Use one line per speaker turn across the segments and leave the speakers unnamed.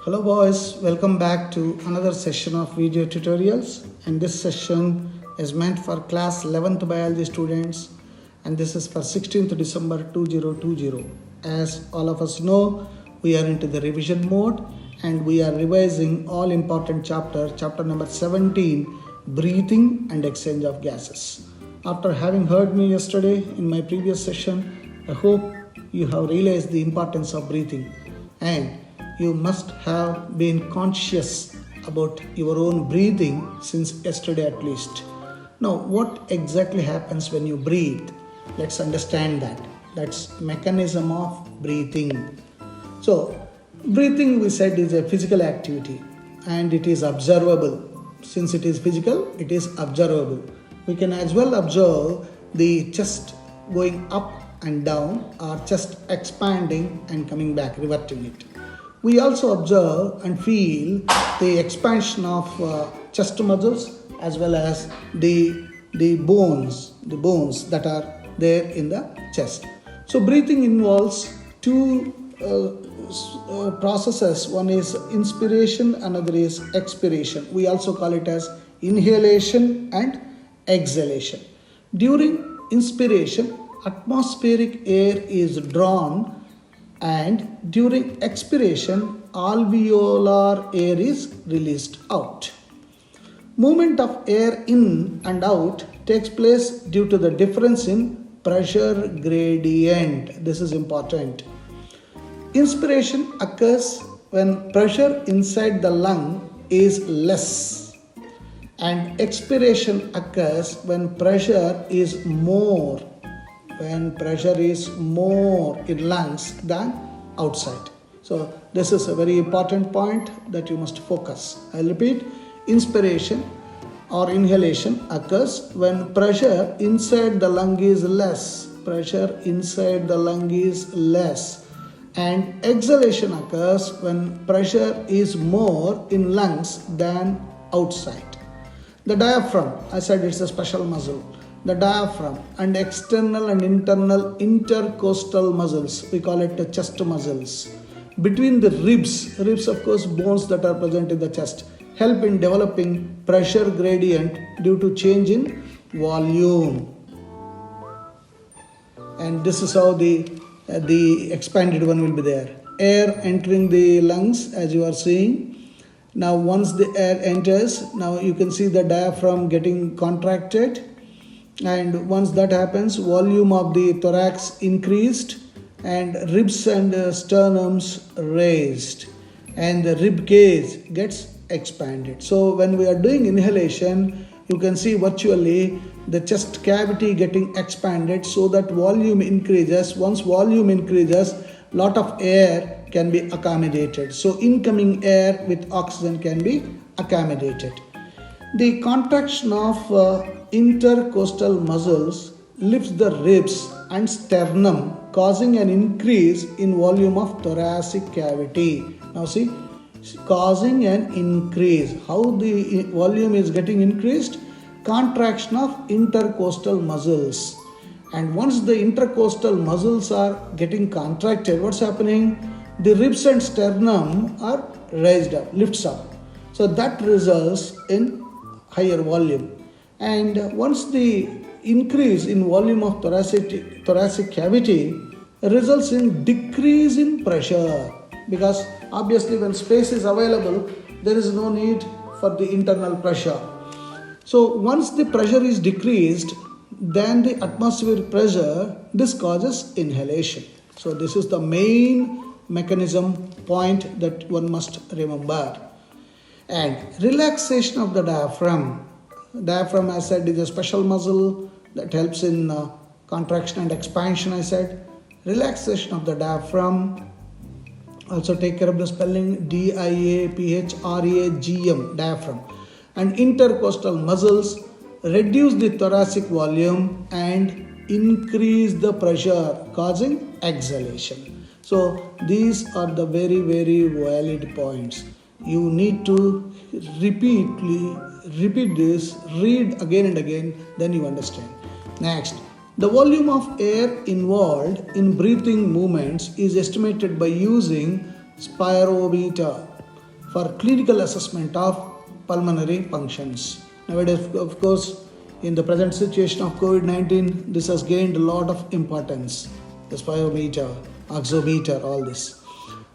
Hello boys, welcome back to another session of video tutorials, and this session is meant for class 11th biology students, and this is for 16th December 2020. As all of us know, we are into the revision mode and we are revising all important chapter number 17, breathing and exchange of gases. After having heard me yesterday in my previous session, I hope you have realized the importance of breathing, and you must have been conscious about your own breathing since yesterday at least. Now, what exactly happens when you breathe? Let's understand that. That's mechanism of breathing. So, breathing, we said, is a physical activity and it is observable. Since it is physical, it is observable. We can as well observe the chest going up and down, or chest expanding and coming back, reverting it. We also observe and feel the expansion of chest muscles as well as the bones that are there in the chest. So breathing involves two processes. One is inspiration, another is expiration. We also call it as inhalation and exhalation. During inspiration, atmospheric air is drawn, and during expiration, alveolar air is released out. Movement of air in and out takes place due to the difference in pressure gradient. This is important. Inspiration occurs when pressure inside the lung is less, and expiration occurs when pressure is more. When pressure is more in lungs than outside. So this is a very important point that you must focus. I'll repeat. Inspiration or inhalation occurs when pressure inside the lung is less. Pressure inside the lung is less. And exhalation occurs when pressure is more in lungs than outside. The diaphragm, I said, it's a special muscle. The diaphragm and external and internal intercostal muscles, we call it the chest muscles, between the ribs of course, bones that are present in the chest, help in developing pressure gradient due to change in volume. And this is how the expanded one will be there. Air entering the lungs, as you are seeing. Now once the air enters, now you can see the diaphragm getting contracted. And once that happens, volume of the thorax increased and ribs and sternums raised, and the rib cage gets expanded. So when we are doing inhalation, you can see virtually the chest cavity getting expanded so that volume increases. Once volume increases, lot of air can be accommodated. So incoming air with oxygen can be accommodated. The contraction of intercostal muscles lifts the ribs and sternum, causing an increase in volume of thoracic cavity. Now see, causing an increase. How the volume is getting increased? Contraction of intercostal muscles. And once the intercostal muscles are getting contracted, what's happening? The ribs and sternum are raised up, lifts up. So that results in higher volume. And once the increase in volume of thoracic cavity results in decrease in pressure, because obviously when space is available, there is no need for the internal pressure. So once the pressure is decreased than the atmospheric pressure, this causes inhalation. So this is the main mechanism point that one must remember. And relaxation of the diaphragm. Diaphragm, I said, is a special muscle that helps in contraction and expansion, I said. Relaxation of the diaphragm. Also take care of the spelling, D-I-A-P-H-R-A-G-M, diaphragm. And intercostal muscles reduce the thoracic volume and increase the pressure, causing exhalation. So these are the very, very valid points. You need to repeat this, read again and again, then you understand. Next, the volume of air involved in breathing movements is estimated by using spirometer. for clinical assessment of pulmonary functions. Nowadays, of course, in the present situation of COVID-19, this has gained a lot of importance. The spirometer, oximeter, all this.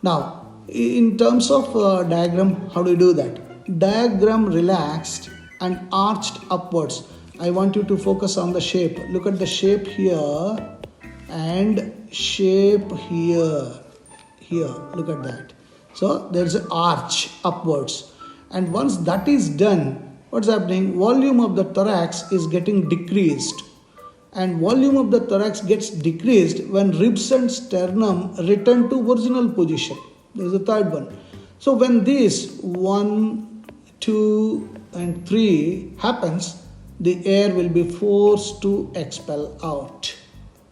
Now, in terms of diagram, how do you do that? Diagram relaxed and arched upwards. I want you to focus on the shape. Look at the shape here and shape here. Here, look at that. So there is an arch upwards. And once that is done, what's happening? Volume of the thorax is getting decreased. And volume of the thorax gets decreased when ribs and sternum return to original position. There is a third one. So when this 1, 2 and 3 happens, the air will be forced to expel out.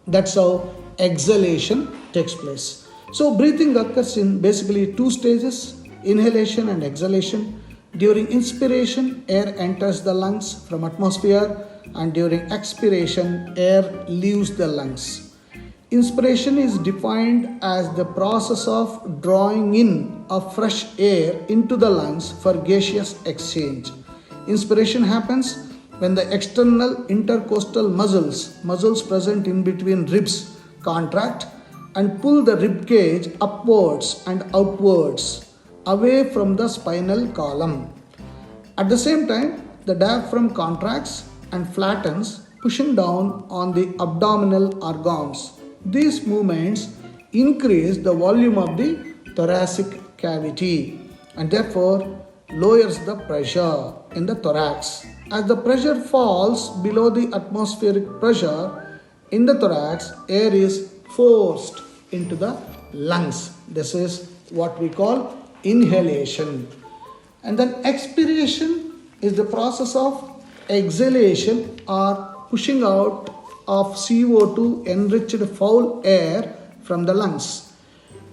That's how exhalation takes place. So breathing occurs in basically two stages, inhalation and exhalation. During inspiration, air enters the lungs from atmosphere, and during expiration, air leaves the lungs. Inspiration is defined as the process of drawing in of fresh air into the lungs for gaseous exchange. Inspiration happens when the external intercostal muscles present in between ribs, contract and pull the rib cage upwards and outwards away from the spinal column. At the same time, the diaphragm contracts and flattens, pushing down on the abdominal organs. These movements increase the volume of the thoracic cavity and therefore lowers the pressure in the thorax. As the pressure falls below the atmospheric pressure in the thorax, air is forced into the lungs. This is what we call inhalation. And then expiration is the process of exhalation or pushing out of CO2 enriched foul air from the lungs.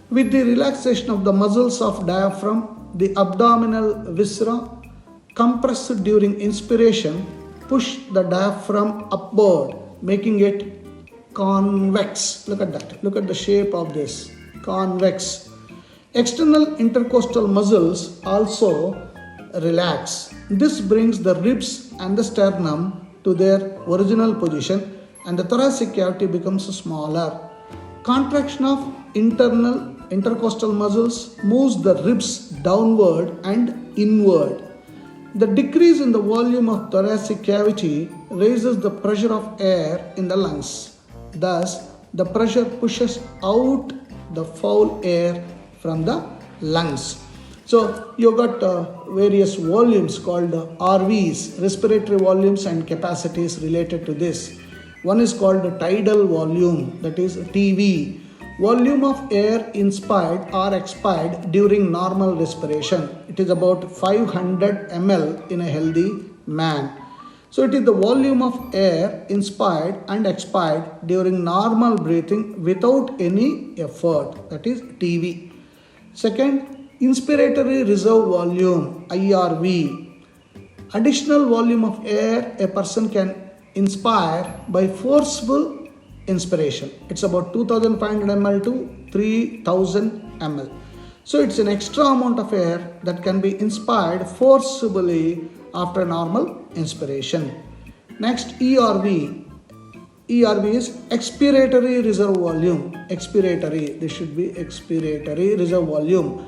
With the relaxation of the muscles of diaphragm, the abdominal viscera compressed during inspiration push the diaphragm upward, making it convex. Look at that. Look at the shape of this. Convex. External intercostal muscles also relax. This brings the ribs and the sternum to their original position and the thoracic cavity becomes smaller. Contraction of internal intercostal muscles moves the ribs downward and inward. The decrease in the volume of thoracic cavity raises the pressure of air in the lungs. Thus, the pressure pushes out the foul air from the lungs. So, you got various volumes called RVs, respiratory volumes and capacities related to this. One is called the tidal volume, that is TV. Volume of air inspired or expired during normal respiration. It is about 500 ml in a healthy man. So it is the volume of air inspired and expired during normal breathing without any effort. That is TV. Second, inspiratory reserve volume, IRV. Additional volume of air a person can inspire by forceful inspiration. It's about 2500 ml to 3000 ml. So it's an extra amount of air that can be inspired forcibly after normal inspiration. Next, ERV. ERV is expiratory reserve volume. Expiratory, this should be expiratory reserve volume.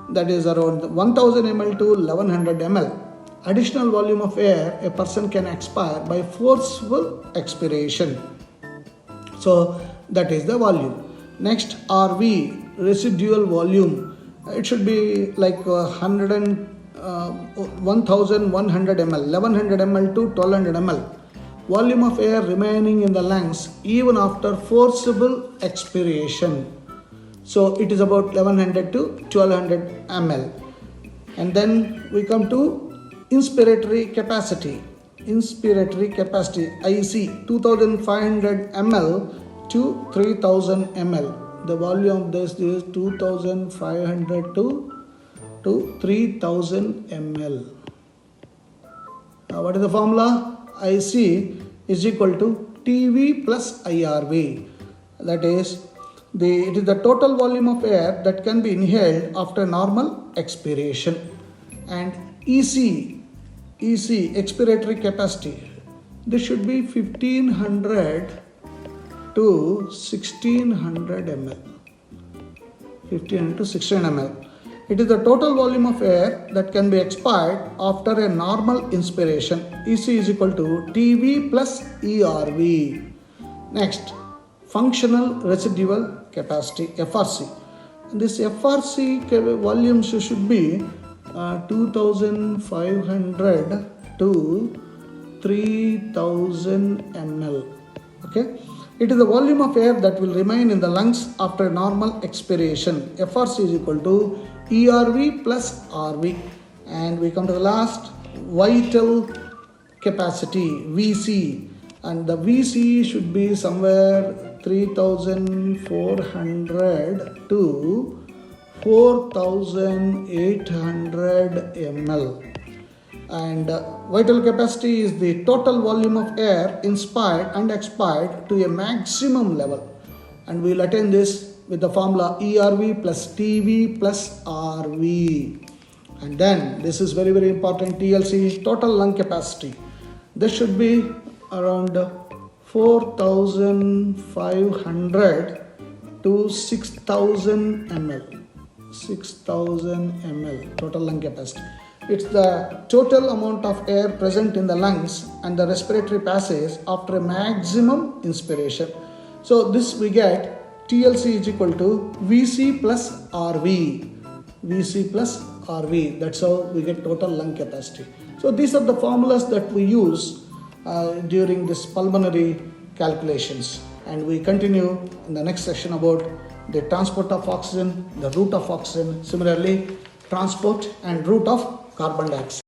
That is around 1000 ml to 1100 ml. Additional volume of air a person can expire by forceful expiration. So that is the volume. Next, RV, residual volume. It should be like 1100 ml, 1100 ml to 1200 ml. Volume of air remaining in the lungs even after forcible expiration. So it is about 1100 to 1200 ml. And then we come to inspiratory capacity. Inspiratory capacity, IC, 2500 ml to 3000 ml. The volume of this is 2500 to 3000 ml. Now what is the formula? IC is equal to TV plus IRV. That is it is the total volume of air that can be inhaled after normal expiration. And EC, expiratory capacity, this should be 1500 to 1600 ml. 1500 to 1600 ml. It is the total volume of air that can be expired after a normal inspiration. EC is equal to TV plus ERV. Next, functional residual capacity, FRC. This FRC volumes should be 2500 to 3000 ml. Okay. It is the volume of air that will remain in the lungs after normal expiration. FRC is equal to ERV plus RV. And we come to the last, vital capacity, VC. And the VC should be somewhere 3400 to 4800 ml. And vital capacity is the total volume of air inspired and expired to a maximum level. And we'll attain this with the formula ERV plus TV plus RV. And then this is very, very important, TLC, total lung capacity. This should be around 4500 to 6000 ml. 6000 ml total lung capacity. It's the total amount of air present in the lungs and the respiratory passage after a maximum inspiration. So this we get TLC is equal to VC plus RV. VC plus RV. That's how we get total lung capacity. So these are the formulas that we use during this pulmonary calculations. And we continue in the next session about the transport of oxygen, the route of oxygen, similarly transport and route of carbon dioxide.